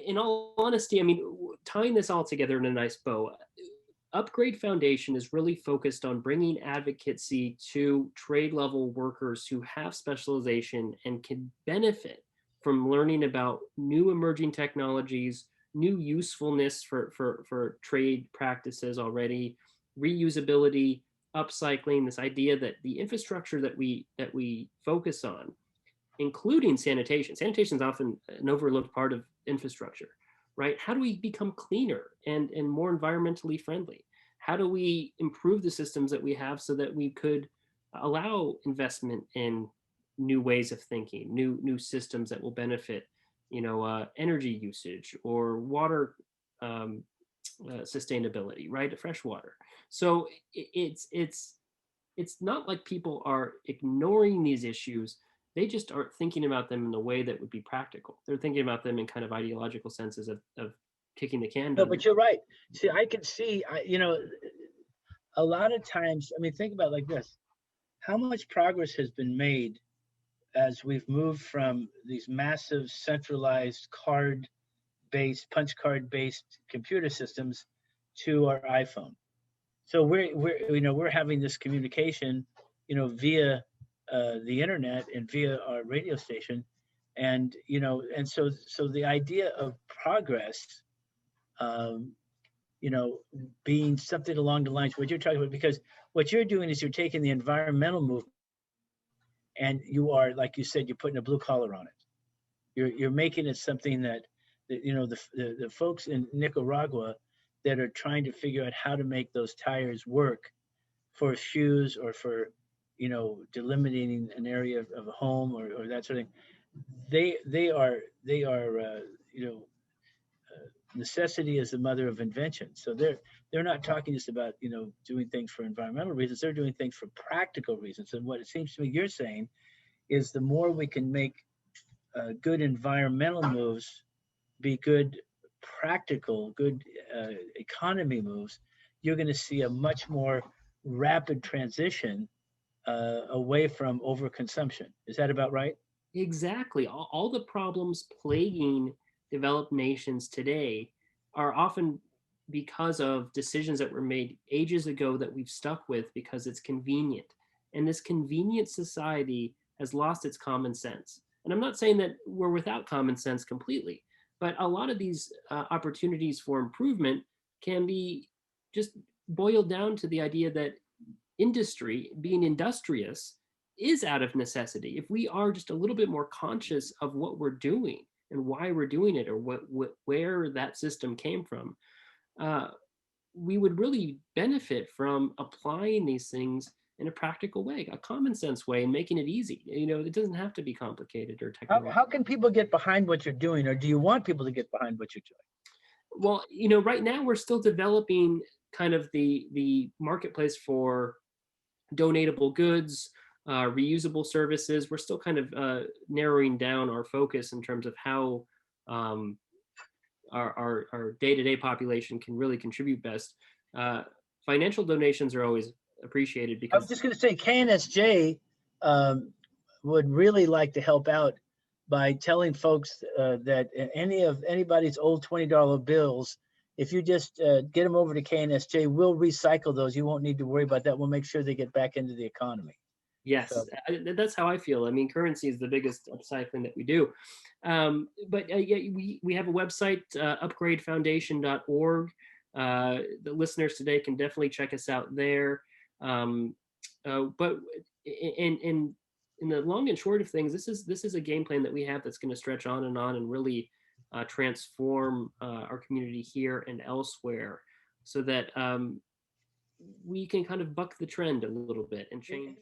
in all honesty, I mean, tying this all together in a nice bow, Upgrade Foundation is really focused on bringing advocacy to trade level workers who have specialization and can benefit from learning about new emerging technologies, new usefulness for trade practices already, reusability, upcycling, this idea that the infrastructure that we focus on, including sanitation. Sanitation is often an overlooked part of infrastructure, right? How do we become cleaner and more environmentally friendly? How do we improve the systems that we have so that we could allow investment in new ways of thinking, new systems that will benefit, energy usage or water um, sustainability, right? Fresh water. So it's not like people are ignoring these issues. They just aren't thinking about them in the way that would be practical. They're thinking about them in kind of ideological senses of kicking the can No, down the but road. you're right. See, I can see, a lot of times, I mean, think about it like this. How much progress has been made as we've moved from these massive centralized punch card based computer systems to our iPhone? So we're having this communication, via the internet and via our radio station, and so the idea of progress, um, you know, being something along the lines of what you're talking about, because what you're doing is you're taking the environmental movement and you are, like you said, you're putting a blue collar on it. You're making it something that the folks in Nicaragua that are trying to figure out how to make those tires work for shoes or for delimiting an area of a home or that sort of thing. They are you know necessity is the mother of invention. So they're not talking just about doing things for environmental reasons. They're doing things for practical reasons. And what it seems to me you're saying is the more we can make good environmental moves be good practical, good economy moves, you're going to see a much more rapid transition away from overconsumption. Is that about right? Exactly. All the problems plaguing developed nations today are often because of decisions that were made ages ago that we've stuck with because it's convenient. And this convenient society has lost its common sense. And I'm not saying that we're without common sense completely, but a lot of these opportunities for improvement can be just boiled down to the idea that industry, being industrious, is out of necessity. If we are just a little bit more conscious of what we're doing and why we're doing it, or where that system came from, uh, we would really benefit from applying these things in a practical way, a common sense way, and making it easy. It doesn't have to be complicated or technological. How can people get behind what you're doing, or do you want people to get behind what you're doing? Well, right now we're still developing kind of the marketplace for donatable goods, reusable services. We're still kind of narrowing down our focus in terms of how um, our day-to-day population can really contribute best. Uh, Financial donations are always appreciated I was because just going to say KNSJ um, would really like to help out by telling folks that anybody's old $20 bills, if you just get them over to KNSJ, we'll recycle those. You won't need to worry about that. We'll make sure they get back into the economy. yes, So that's how I feel. I mean, currency is the biggest upcycling that we do. But yeah, we have a website, upgradefoundation.org. The listeners today can definitely check us out there. Um, but in the long and short of things, this is a game plan that we have that's going to stretch on and really transform our community here and elsewhere, so that we can kind of buck the trend a little bit and change.